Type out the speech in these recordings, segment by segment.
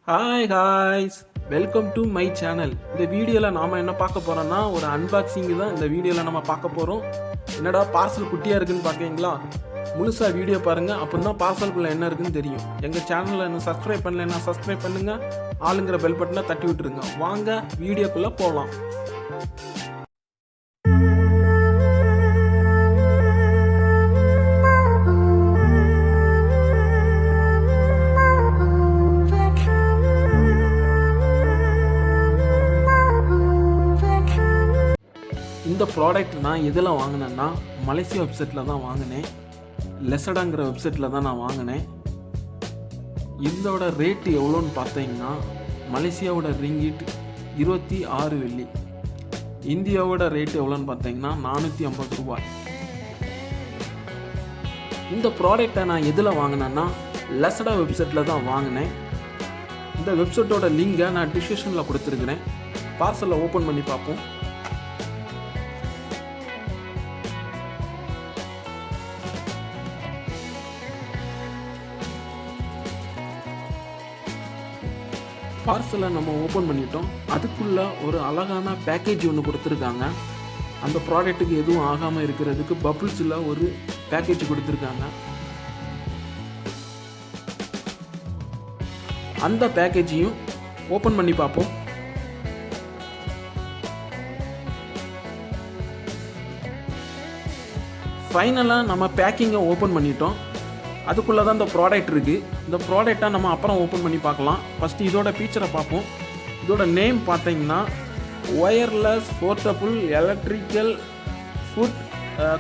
Hi guys, welcome to my channel. இந்த வீடியோவில் நாம் என்ன பார்க்க போகிறோன்னா ஒரு அன்பாக்சிங் தான் இந்த வீடியோவில் நம்ம பார்க்க போகிறோம். என்னடா பார்சல் குட்டியாக இருக்குன்னு பார்க்குறீங்களா? முழுசாக வீடியோ பாருங்கள், அப்போ தான் பார்சலுக்குள்ளே என்ன இருக்குன்னு தெரியும். எங்கள் சேனலில் இன்னும் சப்ஸ்கிரைப் பண்ணலைன்னா சப்ஸ்கிரைப் பண்ணுங்கள், ஆளுங்கிற பெல் பட்டனை தட்டி விட்டுருங்க. வாங்க வீடியோக்குள்ளே போகலாம். இந்த ப்ராடக்ட் நான் எதில் வாங்கினேன்னா மலேசியா வெப்சைட்டில் தான் வாங்கினேன். லெசடாங்கிற வெப்சைட்டில் தான் நான் வாங்கினேன். இதோட ரேட்டு எவ்வளோன்னு பார்த்தீங்கன்னா மலேசியாவோட ரிங்கிட் 26 வெள்ளி, இந்தியாவோட ரேட்டு எவ்வளோன்னு பார்த்தீங்கன்னா 450 ரூபாய். இந்த ப்ராடக்டை நான் எதில் வாங்கினேன்னா லெசடா வெப்சைட்டில் தான் வாங்கினேன். இந்த வெப்சைட்டோட லிங்கை நான் டிஸ்கிரிப்ஷனில் கொடுத்துருக்குறேன். பார்சலை ஓப்பன் பண்ணி பார்ப்போம். பார்சலை நம்ம ஓப்பன் பண்ணிட்டோம். அதுக்குள்ளே ஒரு அழகான பேக்கேஜ் ஒன்று கொடுத்துருக்காங்க. அந்த ப்ராடக்ட்டுக்கு எதுவும் ஆகாமல் இருக்கிறதுக்கு பப்புள்ஸில் ஒரு பேக்கேஜ் கொடுத்துருக்காங்க. அந்த பேக்கேஜையும் ஓப்பன் பண்ணி பார்ப்போம். ஃபைனலாக நம்ம பேக்கிங்கை ஓப்பன் பண்ணிட்டோம். அதுக்குள்ளே தான் இந்த ப்ராடக்ட் இருக்குது. இந்த ப்ராடக்டை நம்ம அப்புறம் ஓப்பன் பண்ணி பார்க்கலாம். ஃபஸ்ட்டு இதோட ஃபீச்சரை பார்ப்போம். இதோட நேம் பார்த்தீங்கன்னா ஒயர்லெஸ் போர்ட்டபுள் எலக்ட்ரிக்கல் ஃபுட்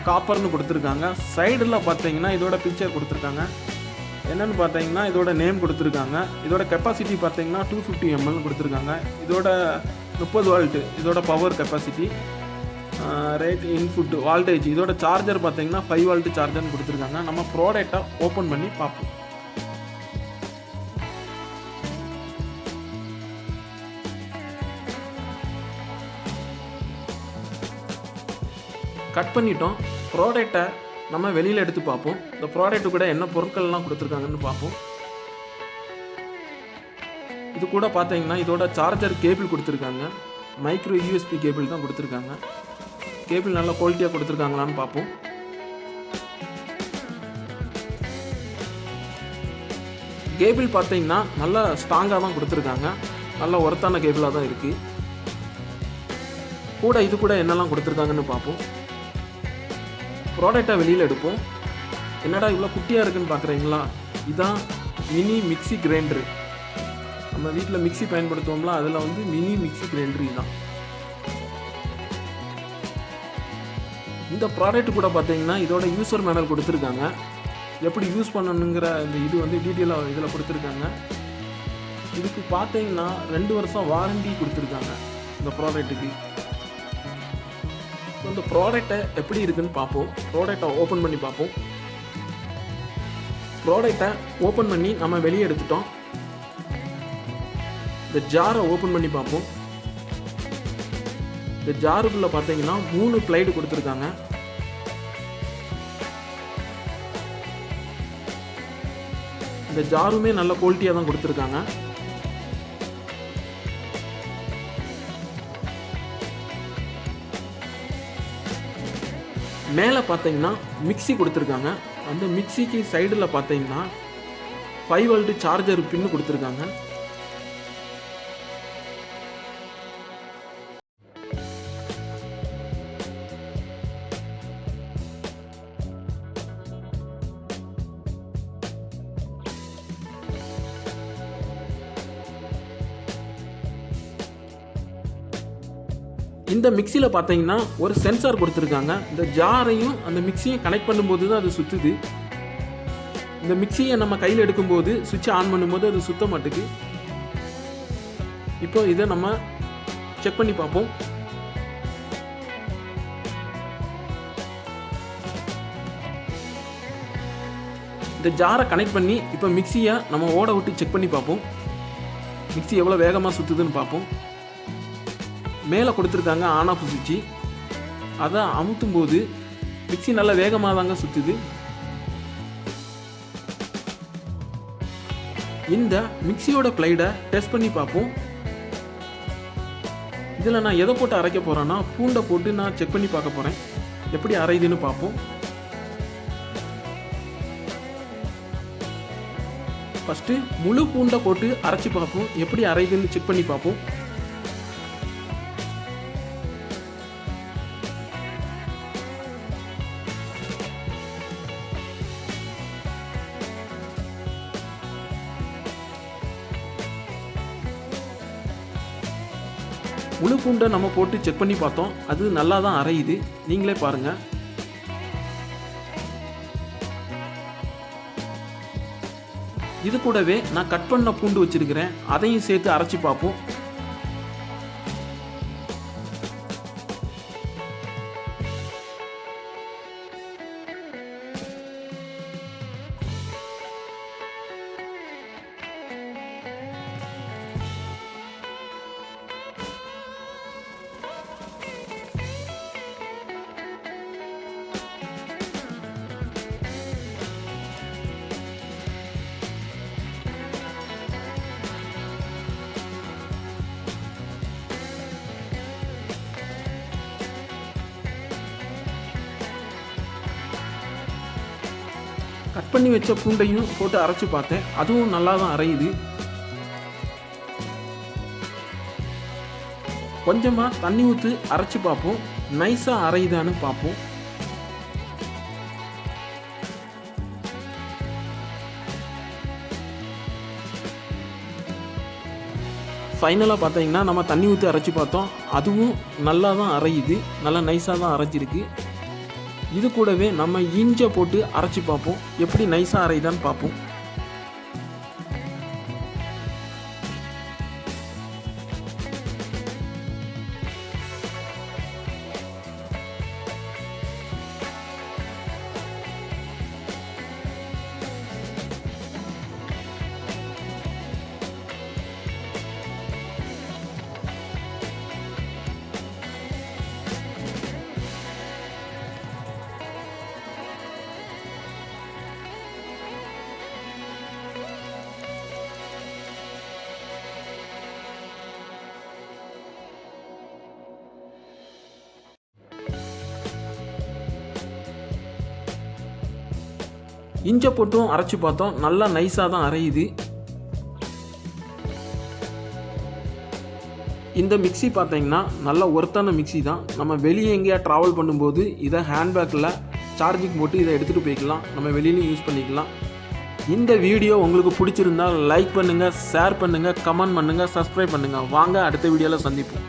காப்பர்னு கொடுத்துருக்காங்க. சைடில் பார்த்தீங்கன்னா இதோட பிக்சர் கொடுத்துருக்காங்க. என்னென்னு பார்த்தீங்கன்னா இதோட நேம் கொடுத்துருக்காங்க. இதோட கெப்பாசிட்டி பார்த்தீங்கன்னா 250 ml கொடுத்துருக்காங்க. இதோட 30 வால்ட்டு இதோட power capacity. Rate input voltage, இதோட சார்ஜர் பார்த்தீங்கன்னா 5 வால்ட் சார்ஜர்னு கொடுத்துருக்காங்க. நம்ம ப்ராடக்டை ஓப்பன் பண்ணி பார்ப்போம். கட் பண்ணிட்டோம். ப்ராடக்டை நம்ம வெளியில் எடுத்து பார்ப்போம். இந்த ப்ராடக்ட்டு கூட என்ன பொருட்கள்லாம் கொடுத்துருக்காங்கன்னு பார்ப்போம். இது கூட பார்த்தீங்கன்னா இதோட சார்ஜர் கேபிள் கொடுத்துருக்காங்க. மைக்ரோ யூஎஸ்பி கேபிள் தான் கொடுத்துருக்காங்க. கேபிள் நல்லா குவாலிட்டியாக கொடுத்துருக்காங்களான்னு பார்ப்போம். கேபிள் பார்த்தீங்கன்னா நல்லா ஸ்ட்ராங்காக தான் கொடுத்துருக்காங்க. நல்ல ஒர்த்தான கேபிளாக தான் இருக்குது. கூட இது கூட என்னெல்லாம் கொடுத்துருக்காங்கன்னு பார்ப்போம். ப்ராடக்டை வெளியில் எடுப்போம். என்னடா இவ்வளோ குட்டியாக இருக்குன்னு பார்க்குறீங்களா? இதுதான் மினி மிக்சி கிரைண்டரு. நம்ம வீட்டில் மிக்சி பயன்படுத்துவோம்ல, அதில் மினி மிக்சி கிரைண்டரு இதுதான். இந்த ப்ராடக்ட் கூட பார்த்தீங்கன்னா இதோட யூசர் மேனுவல் கொடுத்துருக்காங்க. எப்படி யூஸ் பண்ணணுங்கிற இந்த இது டீட்டெயிலாக இதில் கொடுத்துருக்காங்க. இதுக்கு பார்த்தீங்கன்னா 2 வருஷம் வாரண்டி கொடுத்துருக்காங்க இந்த ப்ராடக்ட்டுக்கு. இந்த ப்ராடக்டை எப்படி இருக்குன்னு பார்ப்போம். ப்ராடக்டை ஓப்பன் பண்ணி பார்ப்போம். ப்ராடக்டை ஓப்பன் பண்ணி நம்ம வெளியே எடுத்துட்டோம். இந்த ஜாரை ஓப்பன் பண்ணி பார்ப்போம். இந்த ஜாருக்குள்ளே பார்த்தீங்கன்னா 3 பிளைடு கொடுத்துருக்காங்க. இந்த ஜாருமே நல்ல குவாலிட்டியாக தான் கொடுத்துருக்காங்க. மேலே பார்த்தீங்கன்னா மிக்சி கொடுத்துருக்காங்க. அந்த மிக்சிக்கு சைடில் பார்த்தீங்கன்னா 5 வால்ட் சார்ஜர் பின்னு கொடுத்துருக்காங்க. இந்த மிக்சியில் பார்த்தீங்கன்னா ஒரு சென்சார் கொடுத்துருக்காங்க. இந்த ஜாரையும் அந்த மிக்சியும் கனெக்ட் பண்ணும்போது தான் அது சுற்றுது. இந்த மிக்சியை நம்ம கையில் எடுக்கும்போது சுவிட்சை ஆன் பண்ணும்போது அது சுத்த மாட்டுக்கு. இப்போ இதை நம்ம செக் பண்ணி பார்ப்போம். இந்த ஜாரை கனெக்ட் பண்ணி இப்போ மிக்சியை நம்ம ஓட விட்டு செக் பண்ணி பார்ப்போம். மிக்சி எவ்வளோ வேகமாக சுற்றுதுன்னு பார்ப்போம். மேலே கொடுத்துருக்காங்க ஆன் ஆஃப் சுவிட்சு. அதை அமுத்தும் போது மிக்சி நல்லா வேகமாக தாங்க சுற்றுது. இந்த மிக்சியோட பிளேடை டெஸ்ட் பண்ணி பார்ப்போம். இதில் நான் எதை போட்டு அரைக்க போகிறேன்னா பூண்டை போட்டு நான் செக் பண்ணி பார்க்க போகிறேன், எப்படி அரையுதுன்னு பார்ப்போம். ஃபஸ்ட்டு முழு பூண்டை போட்டு அரைச்சி பார்ப்போம், எப்படி அரையுதுன்னு செக் பண்ணி பார்ப்போம். முழு பூண்டை நம்ம போட்டு செக் பண்ணி பார்த்தோம், அது நல்லா தான் அரையுது, நீங்களே பாருங்கள். இது கூடவே நான் கட் பண்ண பூண்டு வச்சிருக்கிறேன், அதையும் சேர்த்து அரைச்சி பார்ப்போம். கட் பண்ணி வச்ச பூண்டையும் போட்டு அரைச்சி பார்த்தேன், அதுவும் நல்லா தான் அரையுது. கொஞ்சமாக தண்ணி ஊற்றி அரைச்சி பார்ப்போம், நைஸாக அரையுதான்னு பார்ப்போம். ஃபைனலாக பார்த்தீங்கன்னா நம்ம தண்ணி ஊற்றி அரைச்சி பார்த்தோம், அதுவும் நல்லா தான் அரையுது, நல்லா நைஸாக தான் அரைச்சிருக்கு. இது கூடவே நம்ம இஞ்சை போட்டு அரைச்சி பார்ப்போம், எப்படி நைஸாக அரைதான்னு பார்ப்போம். இஞ்சை போட்டும் அரைச்சி பார்த்தோம், நல்லா நைஸாக தான் அரையுது. இந்த மிக்சி பார்த்தீங்கன்னா நல்ல ஒர்த்தான மிக்சி தான். நம்ம வெளியே எங்கேயா ட்ராவல் பண்ணும்போது இதை ஹேண்ட்பேக்கில் சார்ஜிங் போட்டு இதை எடுத்துகிட்டு போய்க்கலாம், நம்ம வெளியிலையும் யூஸ் பண்ணிக்கலாம். இந்த வீடியோ உங்களுக்கு பிடிச்சிருந்தால் லைக் பண்ணுங்கள், ஷேர் பண்ணுங்கள், கமெண்ட் பண்ணுங்கள், சப்ஸ்கிரைப் பண்ணுங்கள். வாங்க அடுத்த வீடியோவில் சந்திப்போம்.